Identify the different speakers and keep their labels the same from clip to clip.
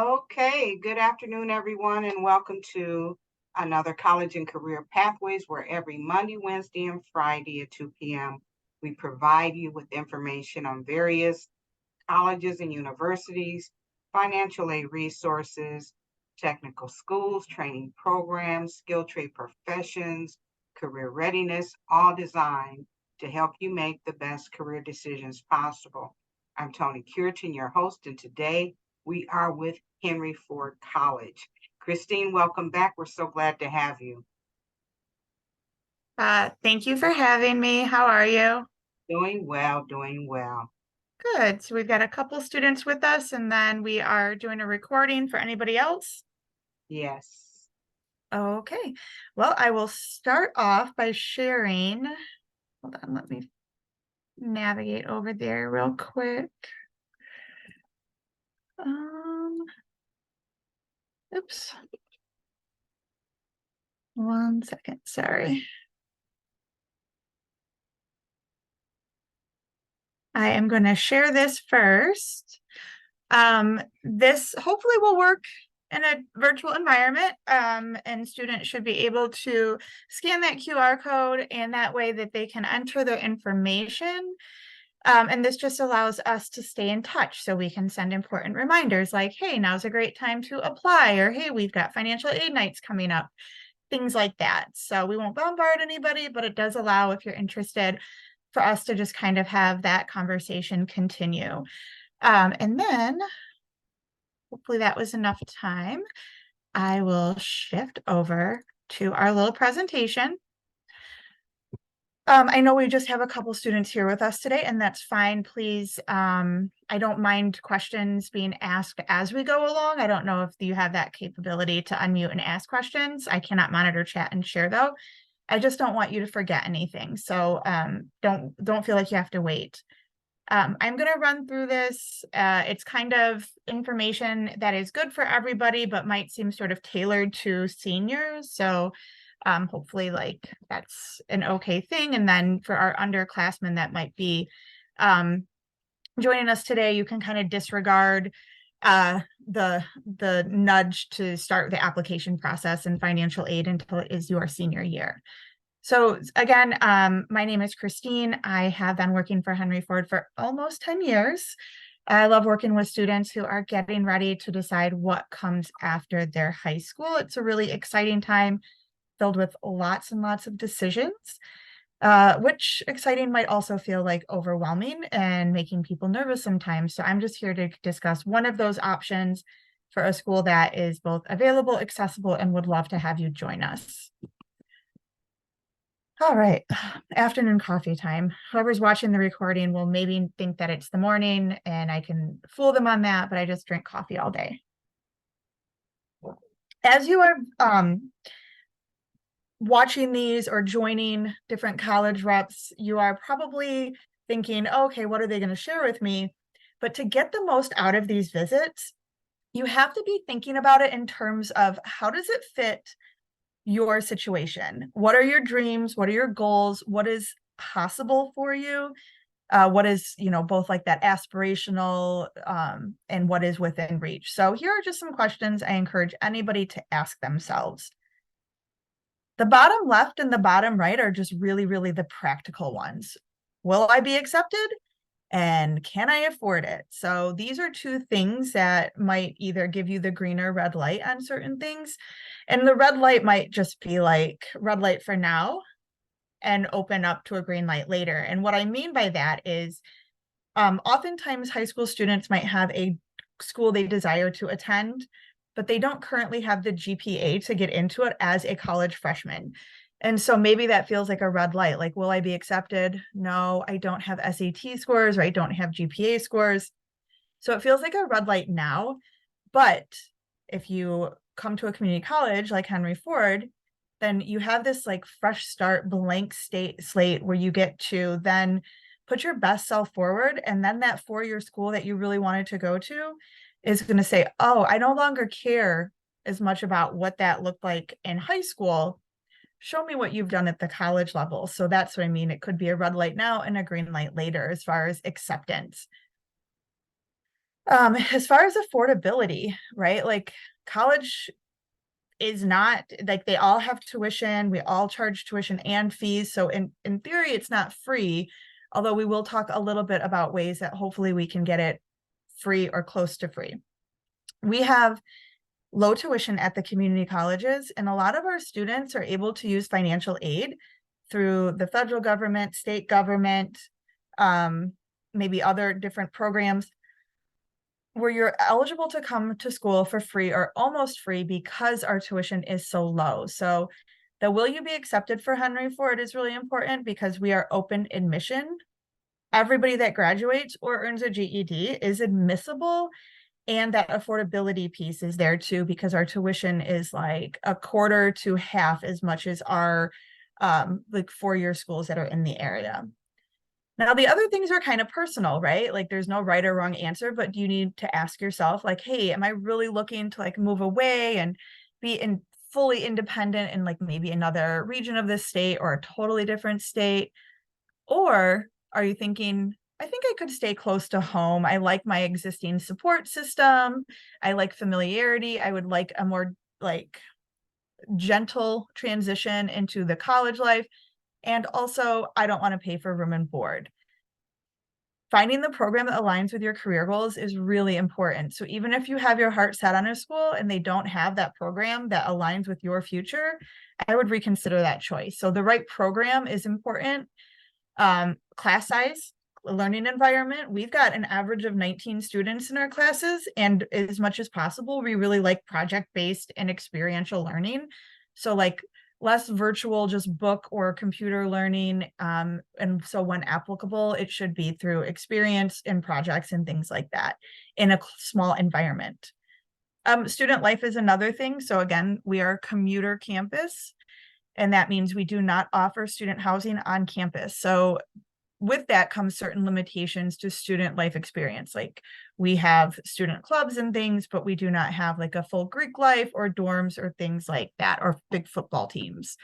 Speaker 1: Okay, good afternoon, everyone, and welcome to another College and Career Pathways, where every Monday, Wednesday, and Friday at 2 p.m. we provide you with information on various colleges and universities, financial aid resources, technical schools, training programs, skilled trade professions, career readiness, all designed to help you make the best career decisions possible. I'm Toni Cureton, your host, and today we are with Henry Ford College. Christine, welcome back. We're so glad to have you.
Speaker 2: Thank you for having me. How are you?
Speaker 1: Doing well, doing well.
Speaker 2: Good. So we've got a couple students with us, and then we are doing a recording for anybody else.
Speaker 1: Yes.
Speaker 2: Okay. Well, I will start off by sharing. Hold on, let me navigate over there real quick. Um, Oops. 1 second, sorry. I am going to share this first. This hopefully will work in a virtual environment, and students should be able to scan that QR code, and that way that they can enter their information. And this just allows us to stay in touch, so we can send important reminders like, hey, now's a great time to apply, or hey, we've got financial aid nights coming up, things like that. So we won't bombard anybody, but it does allow, if you're interested, for us to just kind of have that conversation continue. And then hopefully that was enough time. I will shift over to our little presentation. I know we just have a couple students here with us today, and that's fine. Please, I don't mind questions being asked as we go along. I don't know if you have that capability to unmute and ask questions. I cannot monitor chat and share though. I just don't want you to forget anything. So don't feel like you have to wait. I'm going to run through this. It's kind of information that is good for everybody, but might seem sort of tailored to seniors. So hopefully like that's an okay thing. And then for our underclassmen that might be joining us today, you can kind of disregard the nudge to start the application process and financial aid until it is your senior year. So again, my name is Christine. I have been working for Henry Ford for almost 10 years. I love working with students who are getting ready to decide what comes after their high school. It's a really exciting time filled with lots and lots of decisions, which exciting might also feel like overwhelming and making people nervous sometimes. So I'm just here to discuss one of those options for a school that is both available, accessible, and would love to have you join us. All right, afternoon coffee time. Whoever's watching the recording will maybe think that it's the morning, and I can fool them on that, but I just drink coffee all day. As you are watching these or joining different college reps, you are probably thinking, okay, what are they going to share with me? But to get the most out of these visits, you have to be thinking about it in terms of how does it fit your situation? What are your dreams? What are your goals? What is possible for you? What is, both like that aspirational and what is within reach? So here are just some questions I encourage anybody to ask themselves. The bottom left and the bottom right are just really, really the practical ones. Will I be accepted? And can I afford it? So these are two things that might either give you the green or red light on certain things. And the red light might just be like red light for now and open up to a green light later. And what I mean by that is oftentimes high school students might have a school they desire to attend, but they don't currently have the GPA to get into it as a college freshman. And so maybe that feels like a red light. Like, will I be accepted? No, I don't have SAT scores, or I don't have GPA scores. So it feels like a red light now. But if you come to a community college like Henry Ford, then you have this like fresh start, blank slate where you get to then put your best self forward. And then that four-year school that you really wanted to go to is going to say, oh, I no longer care as much about what that looked like in high school. Show me what you've done at the college level. So that's what I mean. It could be a red light now and a green light later as far as acceptance. As far as affordability, right? Like college is not like they all have tuition, we all charge tuition and fees. So in theory, it's not free, although we will talk a little bit about ways that hopefully we can get it free or close to free. We have low tuition at the community colleges, and a lot of our students are able to use financial aid through the federal government, state government, um, maybe other different programs where you're eligible to come to school for free or almost free because our tuition is so low. So the will you be accepted for Henry Ford is really important because we are open admission. Everybody that graduates or earns a GED is admissible, and that affordability piece is there too because our tuition is like a quarter to half as much as our like four-year schools that are in the area. Now, the other things are kind of personal, right? Like there's no right or wrong answer, but you need to ask yourself, like, hey, am I really looking to like move away and be in fully independent in like maybe another region of the state or a totally different state? Or are you thinking, I think I could stay close to home. I like my existing support system. I like familiarity. I would like a more like gentle transition into the college life. And also, I don't want to pay for room and board. Finding the program that aligns with your career goals is really important. So even if you have your heart set on a school and they don't have that program that aligns with your future, I would reconsider that choice. So the right program is important. Class size, learning environment. We've got an average of 19 students in our classes, and as much as possible, we really like project-based and experiential learning. So like less virtual, just book or computer learning. And so when applicable, it should be through experience and projects and things like that in a small environment. Student life is another thing. So again, we are a commuter campus, and that means we do not offer student housing on campus. So with that comes certain limitations to student life experience. Like we have student clubs and things, but we do not have like a full Greek life or dorms or things like that, or big football teams.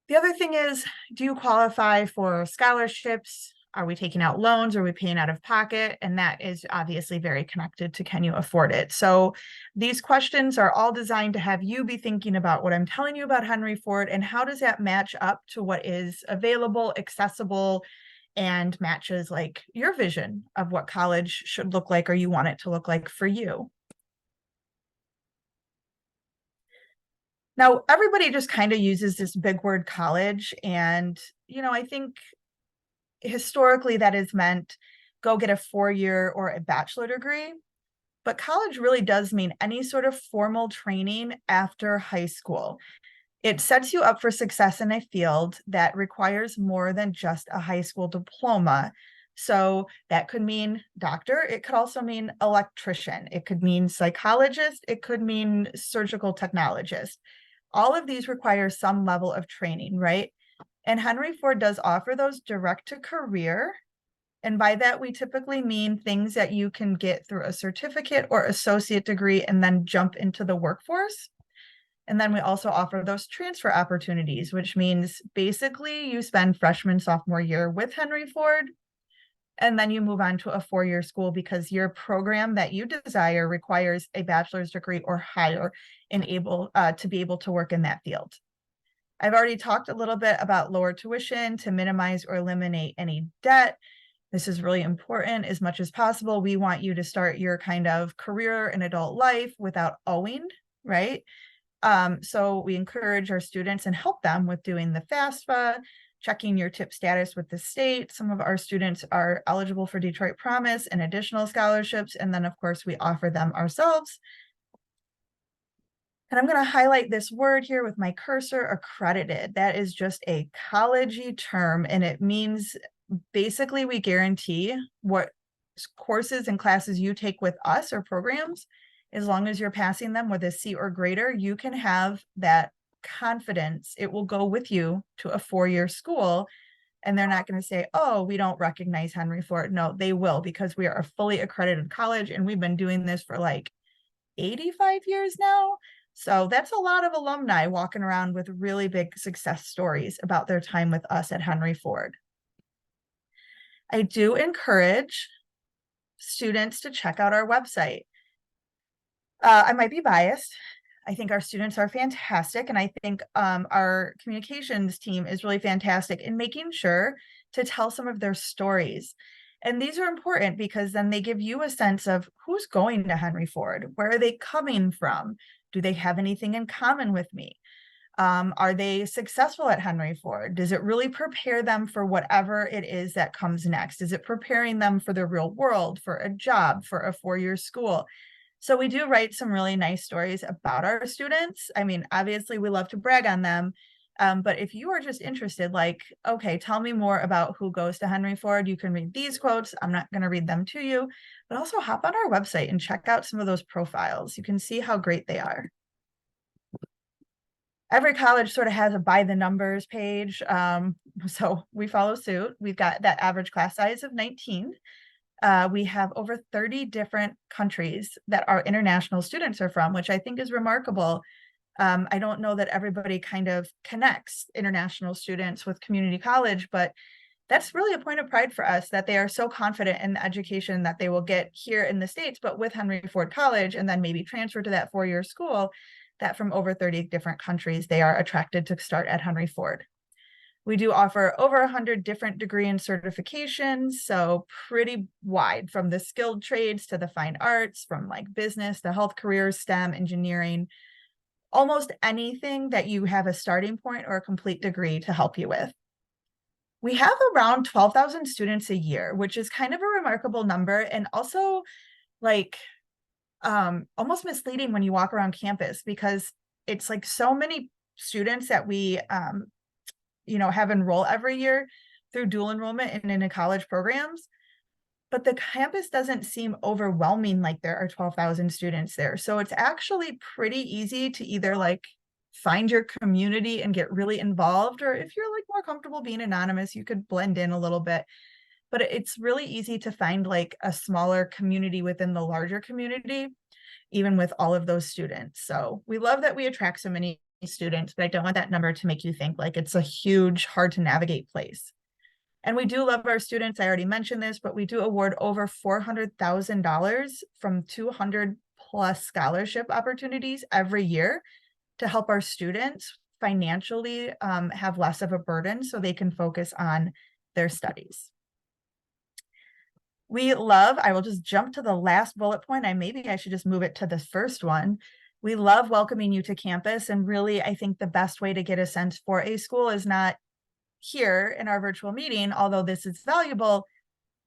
Speaker 2: The other thing is, do you qualify for scholarships? Are we taking out loans? Are we paying out of pocket? And that is obviously very connected to can you afford it? So these questions are all designed to have you be thinking about what I'm telling you about Henry Ford and how does that match up to what is available, accessible, and matches like your vision of what college should look like or you want it to look like for you. Now, everybody just kind of uses this big word college. And, I think historically that has meant go get a 4-year or a bachelor degree. But college really does mean any sort of formal training after high school. It sets you up for success in a field that requires more than just a high school diploma. So that could mean doctor. It could also mean electrician. It could mean psychologist. It could mean surgical technologist. All of these require some level of training, right? And Henry Ford does offer those direct to career. And by that, we typically mean things that you can get through a certificate or associate degree and then jump into the workforce. And then we also offer those transfer opportunities, which means basically you spend freshman, sophomore year with Henry Ford, and then you move on to a 4-year school because your program that you desire requires a bachelor's degree or higher and to be able to work in that field. I've already talked a little bit about lower tuition to minimize or eliminate any debt. This is really important. As much as possible, we want you to start your kind of career and adult life without owing, right? So we encourage our students and help them with doing the FAFSA, checking your tip status with the state. Some of our students are eligible for Detroit Promise and additional scholarships. And then, of course, we offer them ourselves. And I'm going to highlight this word here with my cursor, accredited. That is just a college-y term, and it means basically we guarantee what courses and classes you take with us or programs, as long as you're passing them with a C or greater, you can have that confidence. It will go with you to a 4-year school, and they're not going to say, oh, we don't recognize Henry Ford. No, they will, because we are a fully accredited college, and we've been doing this for like 85 years now. So that's a lot of alumni walking around with really big success stories about their time with us at Henry Ford. I do encourage students to check out our website. I might be biased. I think our students are fantastic, and I think our communications team is really fantastic in making sure to tell some of their stories. And these are important because then they give you a sense of who's going to Henry Ford, where are they coming from? Do they have anything in common with me? Are they successful at Henry Ford? Does it really prepare them for whatever it is that comes next? Is it preparing them for the real world, for a job, for a four-year school? So we do write some really nice stories about our students. I mean, obviously we love to brag on them. But if you are just interested, like, okay, tell me more about who goes to Henry Ford, you can read these quotes. I'm not going to read them to you, but also hop on our website and check out some of those profiles. You can see how great they are. Every college sort of has a by the numbers page. So we follow suit. We've got that average class size of 19. We have over 30 different countries that our international students are from, which I think is remarkable. I don't know that everybody kind of connects international students with community college, but that's really a point of pride for us that they are so confident in the education that they will get here in the States, but with Henry Ford College, and then maybe transfer to that four-year school, that from over 30 different countries, they are attracted to start at Henry Ford. We do offer over 100 different degree and certifications, so pretty wide, from the skilled trades to the fine arts, from like business to health careers, STEM, engineering, almost anything that you have a starting point or a complete degree to help you with. We have around 12,000 students a year, which is kind of a remarkable number, and also like almost misleading when you walk around campus, because it's like so many students that we have enroll every year through dual enrollment and into college programs, but the campus doesn't seem overwhelming like there are 12,000 students there. So it's actually pretty easy to either like find your community and get really involved, or if you're like more comfortable being anonymous, you could blend in a little bit. But it's really easy to find like a smaller community within the larger community, even with all of those students. So we love that we attract so many students, but I don't want that number to make you think like it's a huge, hard to navigate place. And we do love our students. I already mentioned this, but we do award over $400,000 from 200 plus scholarship opportunities every year to help our students financially have less of a burden so they can focus on their studies. We love, I will just jump to the last bullet point. Maybe I should just move it to the first one. We love welcoming you to campus. And really, I think the best way to get a sense for a school is not here in our virtual meeting, although this is valuable.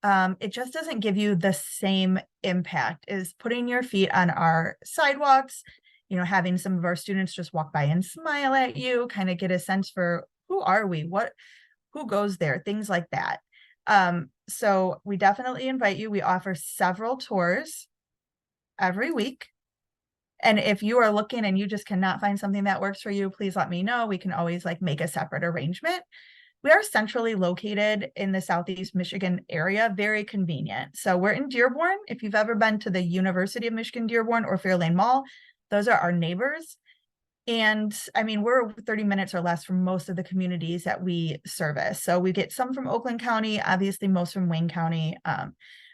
Speaker 2: It just doesn't give you the same impact as putting your feet on our sidewalks, having some of our students just walk by and smile at you, kind of get a sense for who are we, who goes there, things like that. So we definitely invite you. We offer several tours every week. And if you are looking and you just cannot find something that works for you, please let me know. We can always like make a separate arrangement. We are centrally located in the Southeast Michigan area, very convenient. So we're in Dearborn. If you've ever been to the University of Michigan Dearborn or Fairlane Mall, those are our neighbors. And I mean, we're 30 minutes or less from most of the communities that we service. So we get some from Oakland County, obviously most from Wayne County.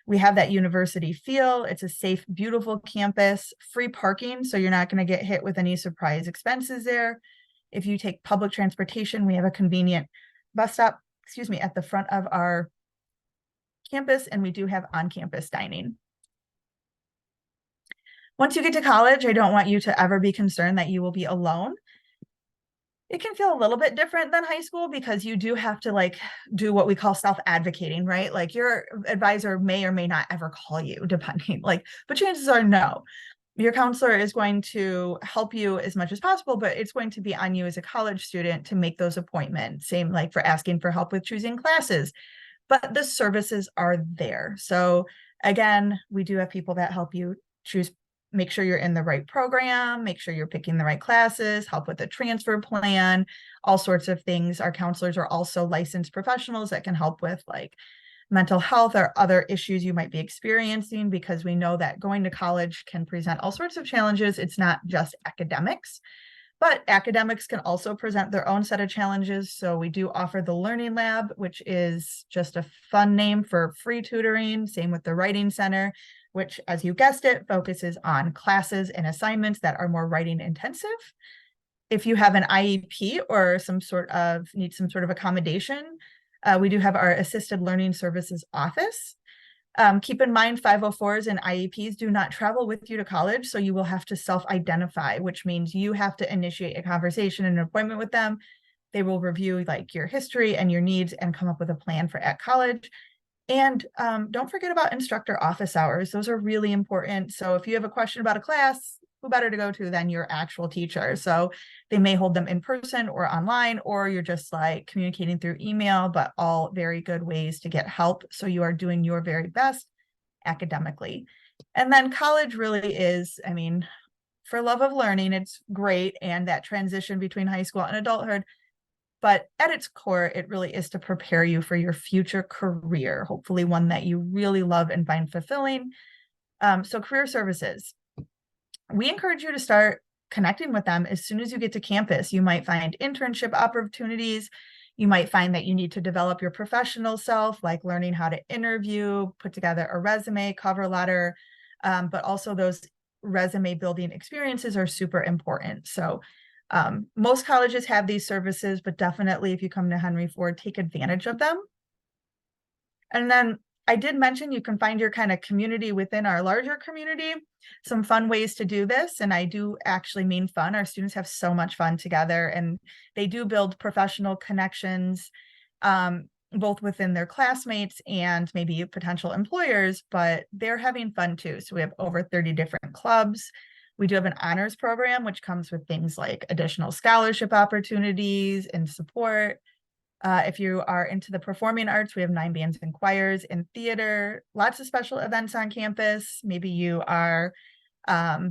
Speaker 2: We have that university feel. It's a safe, beautiful campus, free parking, so you're not going to get hit with any surprise expenses there. If you take public transportation, we have a convenient bus stop, at the front of our campus, and we do have on-campus dining. Once you get to college, I don't want you to ever be concerned that you will be alone. It can feel a little bit different than high school because you do have to like do what we call self-advocating, right? Like your advisor may or may not ever call you, depending, but chances are no. Your counselor is going to help you as much as possible, but it's going to be on you as a college student to make those appointments. Same like for asking for help with choosing classes, but the services are there. So again, we do have people that help you choose, make sure you're in the right program, make sure you're picking the right classes, help with the transfer plan, all sorts of things. Our counselors are also licensed professionals that can help with like mental health or other issues you might be experiencing, because we know that going to college can present all sorts of challenges. It's not just academics. But academics can also present their own set of challenges. So we do offer the Learning Lab, which is just a fun name for free tutoring. Same with the Writing Center, which, as you guessed it, focuses on classes and assignments that are more writing intensive. If you have an IEP or need some sort of accommodation, we do have our Assisted Learning Services office. Keep in mind 504s and IEPs do not travel with you to college, so you will have to self-identify, which means you have to initiate a conversation and an appointment with them. They will review like your history and your needs and come up with a plan for at college. And don't forget about instructor office hours. Those are really important. So if you have a question about a class, who better to go to than your actual teacher? So they may hold them in person or online, or you're just like communicating through email, but all very good ways to get help. So you are doing your very best academically. And then college really is, I mean, for love of learning, it's great. And that transition between high school and adulthood, but at its core, it really is to prepare you for your future career, hopefully one that you really love and find fulfilling. So career services, we encourage you to start connecting with them as soon as you get to campus. You might find internship opportunities. You might find that you need to develop your professional self, like learning how to interview, put together a resume, cover letter, but also those resume building experiences are super important. So most colleges have these services, but definitely if you come to Henry Ford, take advantage of them. And then I did mention you can find your kind of community within our larger community, some fun ways to do this. And I do actually mean fun. Our students have so much fun together, and they do build professional connections, both within their classmates and maybe potential employers, but they're having fun too. So we have over 30 different clubs. We do have an honors program, which comes with things like additional scholarship opportunities and support. If you are into the performing arts, we have 9 bands and choirs in theater, lots of special events on campus. Maybe you are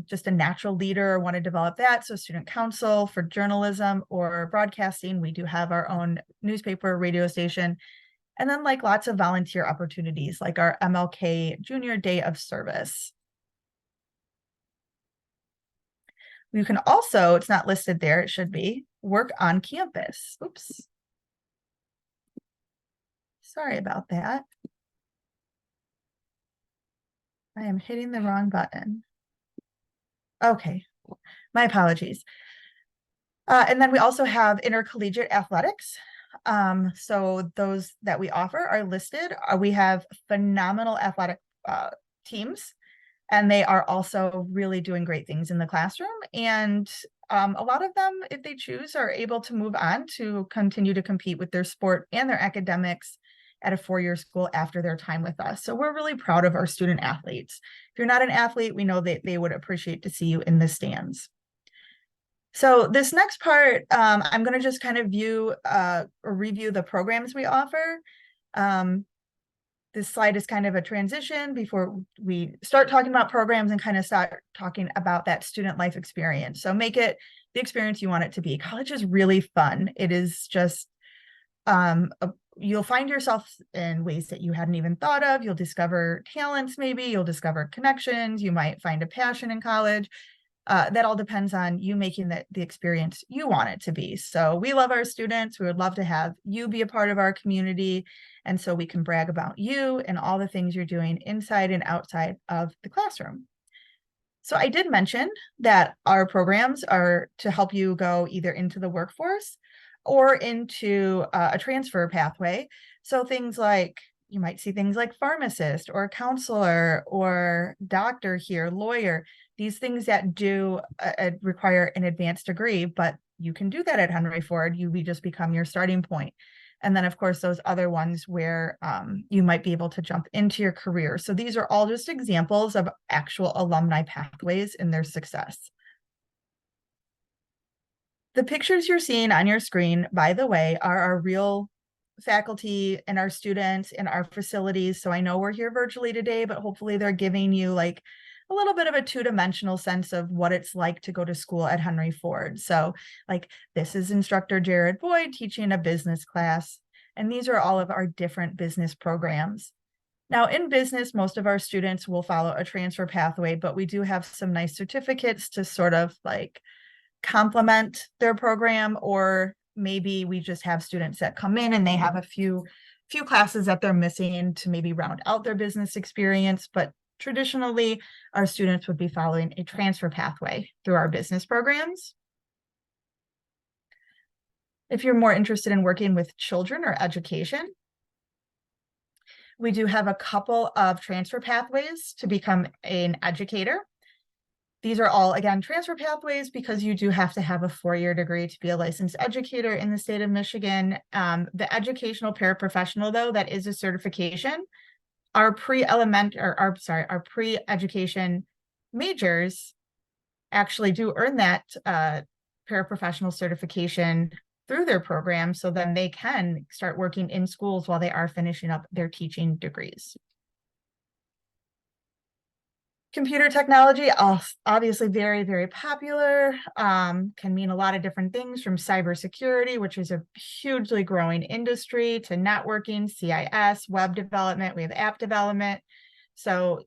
Speaker 2: just a natural leader or want to develop that. So student council for journalism or broadcasting, we do have our own newspaper, radio station, and then like lots of volunteer opportunities like our MLK Junior Day of Service. You can also, it's not listed there, it should be, work on campus. Oops. Sorry about that. I am hitting the wrong button. Okay, my apologies. And then we also have intercollegiate athletics. So those that we offer are listed. We have phenomenal athletic teams, and they are also really doing great things in the classroom. And a lot of them, if they choose, are able to move on to continue to compete with their sport and their academics at a 4-year school after their time with us. So we're really proud of our student athletes. If you're not an athlete, we know that they would appreciate to see you in the stands. So this next part, I'm going to just kind of review the programs we offer. This slide is kind of a transition before we start talking about programs and kind of start talking about that student life experience. So make it the experience you want it to be. College is really fun. It is just, you'll find yourself in ways that you hadn't even thought of. You'll discover talents, maybe you'll discover connections. You might find a passion in college. That all depends on you making the experience you want it to be. So we love our students. We would love to have you be a part of our community. And so we can brag about you and all the things you're doing inside and outside of the classroom. So I did mention that our programs are to help you go either into the workforce or into a transfer pathway. So things like, you might see things like pharmacist or counselor or doctor here, lawyer, these things that do require an advanced degree, but you can do that at Henry Ford. We just become your starting point. And then of course, those other ones where you might be able to jump into your career. So these are all just examples of actual alumni pathways and their success. The pictures you're seeing on your screen, by the way, are our real faculty and our students in our facilities. So I know we're here virtually today, but hopefully they're giving you like a little bit of a two-dimensional sense of what it's like to go to school at Henry Ford. So like this is instructor Jared Boyd teaching a business class, and these are all of our different business programs. Now in business, most of our students will follow a transfer pathway, but we do have some nice certificates to sort of like complement their program, or maybe we just have students that come in and they have a few classes that they're missing to maybe round out their business experience. But traditionally, our students would be following a transfer pathway through our business programs. If you're more interested in working with children or education, we do have a couple of transfer pathways to become an educator. These are all, again, transfer pathways because you do have to have a 4-year degree to be a licensed educator in the state of Michigan. The educational paraprofessional, though, that is a certification. Our pre-education majors actually do earn that paraprofessional certification through their program, so then they can start working in schools while they are finishing up their teaching degrees. Computer technology, obviously very, very popular, can mean a lot of different things, from cybersecurity, which is a hugely growing industry, to networking, CIS, web development, we have app development. So,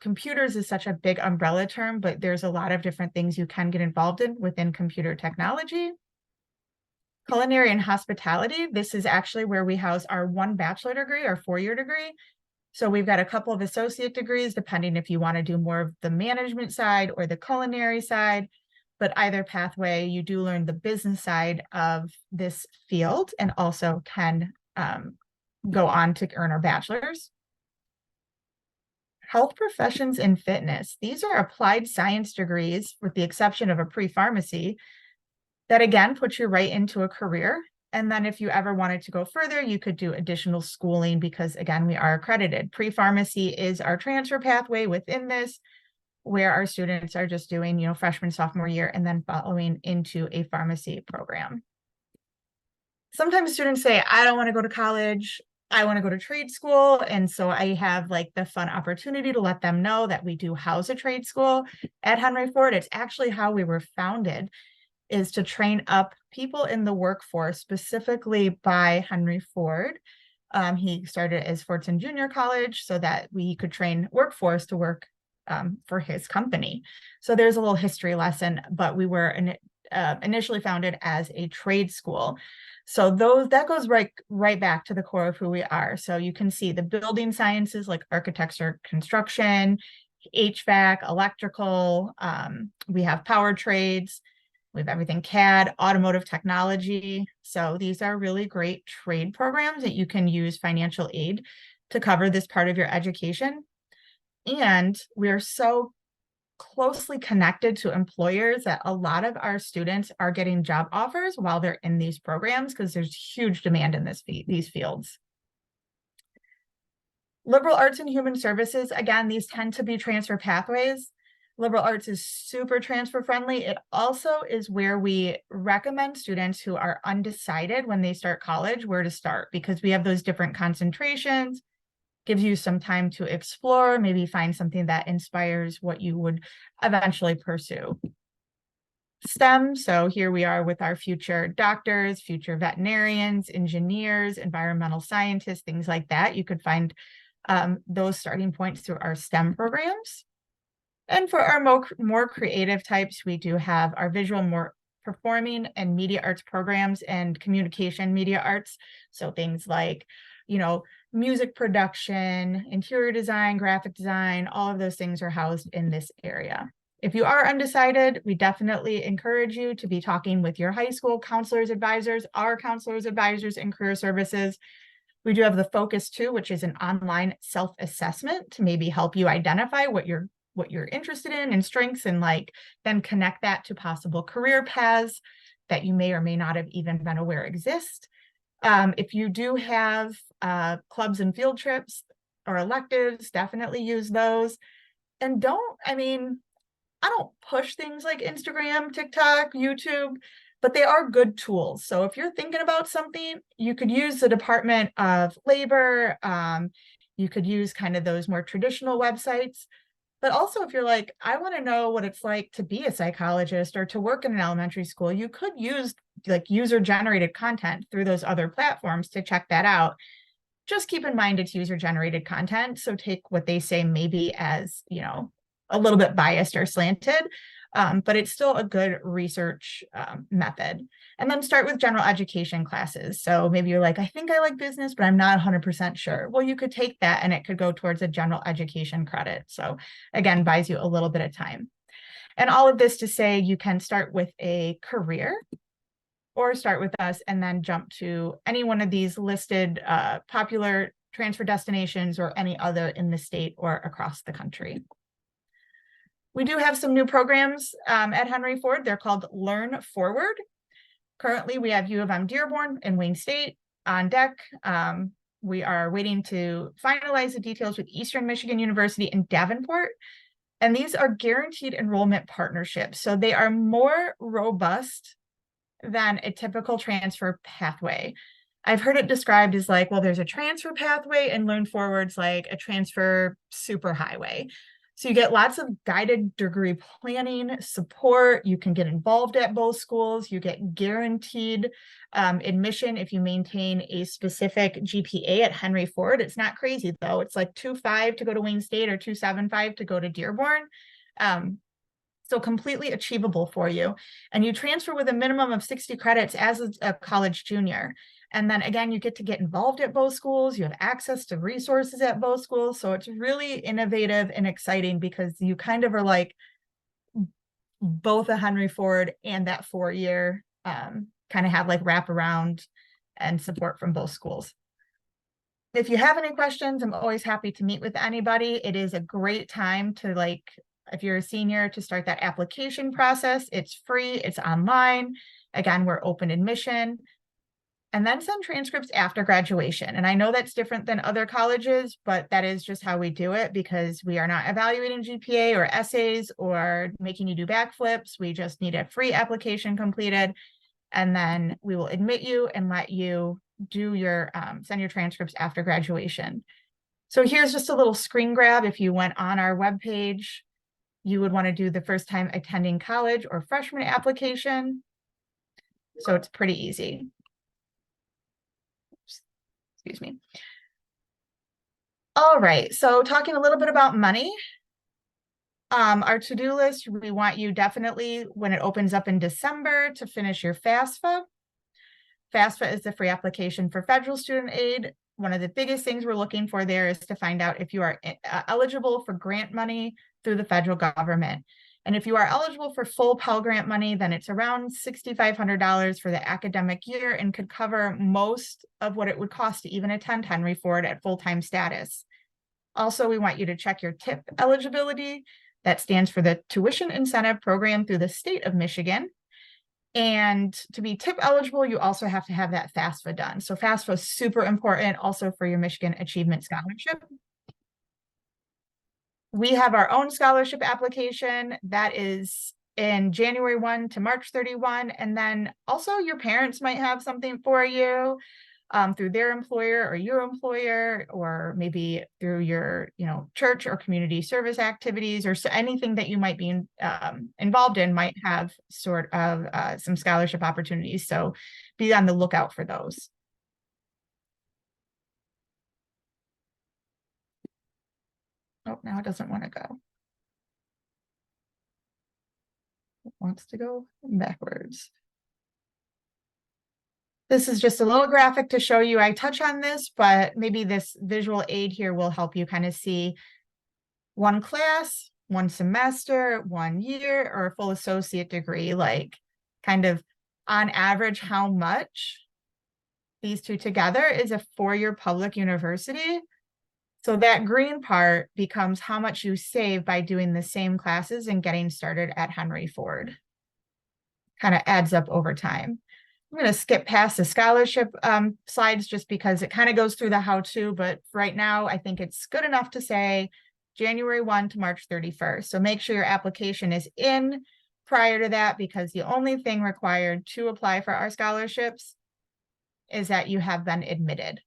Speaker 2: computers is such a big umbrella term, but there's a lot of different things you can get involved in within computer technology. Culinary and hospitality, this is actually where we house our 1 bachelor degree, our 4-year degree. So we've got a couple of associate degrees, depending if you want to do more of the management side or the culinary side. But either pathway, you do learn the business side of this field and also can go on to earn our bachelor's. Health professions and fitness. These are applied science degrees, with the exception of a pre-pharmacy, that again puts you right into a career. And then if you ever wanted to go further, you could do additional schooling because, again, we are accredited. Pre-pharmacy is our transfer pathway within this, where our students are just doing, freshman, sophomore year, and then following into a pharmacy program. Sometimes students say, I don't want to go to college, I want to go to trade school. And so I have the fun opportunity to let them know that we do house a trade school at Henry Ford. It's actually how we were founded, is to train up people in the workforce, specifically by Henry Ford. He started as Fordson Junior College so that we could train workforce to work for his company. So there's a little history lesson, but we were initially founded as a trade school. So that goes right back to the core of who we are. So you can see the building sciences like architecture, construction, HVAC, electrical, we have power trades, we have everything CAD, automotive technology. So these are really great trade programs that you can use financial aid to cover this part of your education. And we're so closely connected to employers that a lot of our students are getting job offers while they're in these programs because there's huge demand in these fields. Liberal arts and human services, again, these tend to be transfer pathways. Liberal arts is super transfer friendly. It also is where we recommend students who are undecided when they start college where to start, because we have those different concentrations, gives you some time to explore, maybe find something that inspires what you would eventually pursue. STEM, so here we are with our future doctors, future veterinarians, engineers, environmental scientists, things like that. You could find those starting points through our STEM programs. And for our more creative types, we do have our visual, more performing and media arts programs and communication media arts. So things like, music production, interior design, graphic design, all of those things are housed in this area. If you are undecided, we definitely encourage you to be talking with your high school counselors, advisors, our counselors, advisors, and career services. We do have the Focus 2, which is an online self-assessment to maybe help you identify what you're interested in and strengths, and then connect that to possible career paths that you may or may not have even been aware exist. If you do have clubs and field trips or electives, definitely use those. And I don't push things like Instagram, TikTok, YouTube, but they are good tools. So if you're thinking about something, you could use the Department of Labor. You could use kind of those more traditional websites. But also, if you're like, I want to know what it's like to be a psychologist or to work in an elementary school, you could use user-generated content through those other platforms to check that out. Just keep in mind it's user-generated content. So take what they say maybe as, a little bit biased or slanted. but it's still a good research method. And then start with general education classes. So maybe you're like, I think I like business, but I'm not 100% sure. Well, you could take that and it could go towards a general education credit. So again, buys you a little bit of time. And all of this to say you can start with a career or start with us and then jump to any one of these listed popular transfer destinations or any other in the state or across the country. We do have some new programs at Henry Ford. They're called Learn Forward. Currently, we have U of M Dearborn and Wayne State on deck. We are waiting to finalize the details with Eastern Michigan University in Davenport. And these are guaranteed enrollment partnerships. So they are more robust than a typical transfer pathway. I've heard it described as like, well, there's a transfer pathway and Learn Forward's like a transfer superhighway. So you get lots of guided degree planning support. You can get involved at both schools. You get guaranteed admission if you maintain a specific GPA at Henry Ford. It's not crazy though. It's like 2.5 to go to Wayne State or 2.75 to go to Dearborn. So completely achievable for you. And you transfer with a minimum of 60 credits as a college junior. And then again, you get to get involved at both schools. You have access to resources at both schools. So it's really innovative and exciting because you kind of are like both a Henry Ford and that 4-year kind of have like wraparound and support from both schools. If you have any questions, I'm always happy to meet with anybody. It is a great time to like, if you're a senior, to start that application process. It's free, it's online. Again, we're open admission. And then send transcripts after graduation. And I know that's different than other colleges, but that is just how we do it because we are not evaluating GPA or essays or making you do backflips. We just need a free application completed. And then we will admit you and let you do your, send your transcripts after graduation. So here's just a little screen grab. If you went on our webpage, you would want to do the first time attending college or freshman application. So it's pretty easy. Excuse me. All right, so talking a little bit about money. Our to-do list, we want you definitely, when it opens up in December, to finish your FAFSA. FAFSA is the free application for federal student aid. One of the biggest things we're looking for there is to find out if you are eligible for grant money through the federal government. And if you are eligible for full Pell Grant money, then it's around $6,500 for the academic year and could cover most of what it would cost to even attend Henry Ford at full-time status. Also, we want you to check your TIP eligibility. That stands for the Tuition Incentive Program through the state of Michigan. And to be TIP eligible, you also have to have that FAFSA done. So FAFSA is super important also for your Michigan Achievement Scholarship. We have our own scholarship application that is in January 1 to March 31. And then also your parents might have something for you through their employer or your employer, or maybe through your, church or community service activities, or anything that you might be involved in might have sort of some scholarship opportunities. So be on the lookout for those. Oh, now it doesn't want to go. It wants to go backwards. This is just a little graphic to show you. I touch on this, but maybe this visual aid here will help you kind of see one class, one semester, 1 year, or a full associate degree, like kind of on average how much these two together is a 4-year public university. So that green part becomes how much you save by doing the same classes and getting started at Henry Ford. Kind of adds up over time. I'm going to skip past the scholarship slides just because it kind of goes through the how-to, but right now I think it's good enough to say January 1 to March 31st. So make sure your application is in prior to that, because the only thing required to apply for our scholarships is that you have been admitted.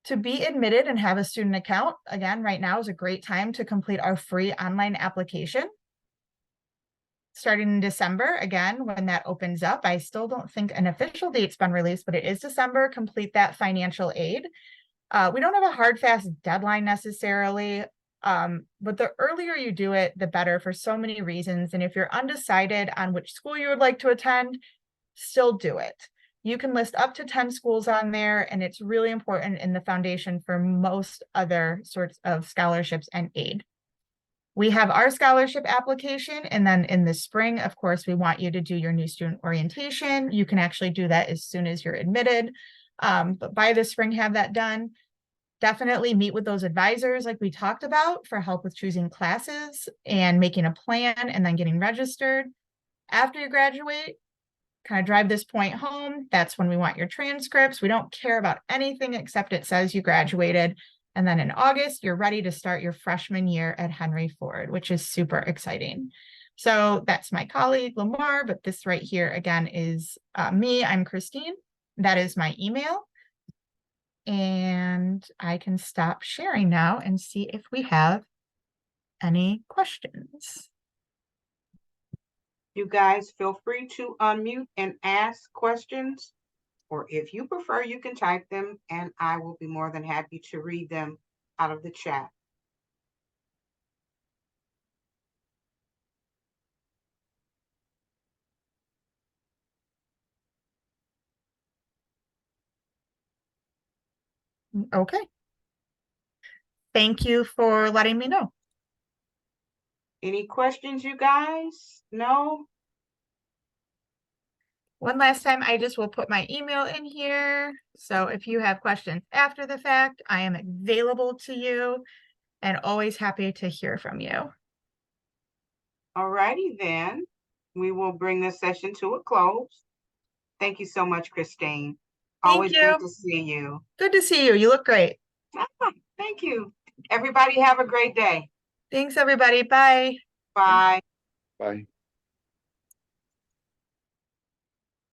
Speaker 2: To be admitted and have a student account, again, right now is a great time to complete our free online application. Starting in December, again, when that opens up, I still don't think an official date's been released, but it is December, complete that financial aid. We don't have a hard, fast deadline necessarily. But the earlier you do it, the better for so many reasons. And if you're undecided on which school you would like to attend, still do it. You can list up to 10 schools on there, and it's really important in the foundation for most other sorts of scholarships and aid. We have our scholarship application, and then in the spring, of course, we want you to do your new student orientation. You can actually do that as soon as you're admitted, but by the spring, have that done. Definitely meet with those advisors like we talked about for help with choosing classes and making a plan and then getting registered. After you graduate, kind of drive this point home. That's when we want your transcripts. We don't care about anything except it says you graduated. And then in August, you're ready to start your freshman year at Henry Ford, which is super exciting. So that's my colleague, Lamar, but this right here, again, is me. I'm Christine. That is my email. And I can stop sharing now and see if we have any questions.
Speaker 1: You guys feel free to unmute and ask questions, or if you prefer, you can type them and I will be more than happy to read them out of the chat.
Speaker 2: Okay. Thank you for letting me know.
Speaker 1: Any questions, you guys? No?
Speaker 2: One last time, I just will put my email in here. So if you have questions after the fact, I am available to you and always happy to hear from you.
Speaker 1: All righty then. We will bring this session to a close. Thank you so much, Christine.
Speaker 2: Thank
Speaker 1: Always good
Speaker 2: you.
Speaker 1: to see you.
Speaker 2: Good to see you. You look great.
Speaker 1: Thank you. Everybody have a great day.
Speaker 2: Thanks, everybody. Bye.
Speaker 1: Bye.
Speaker 3: Bye.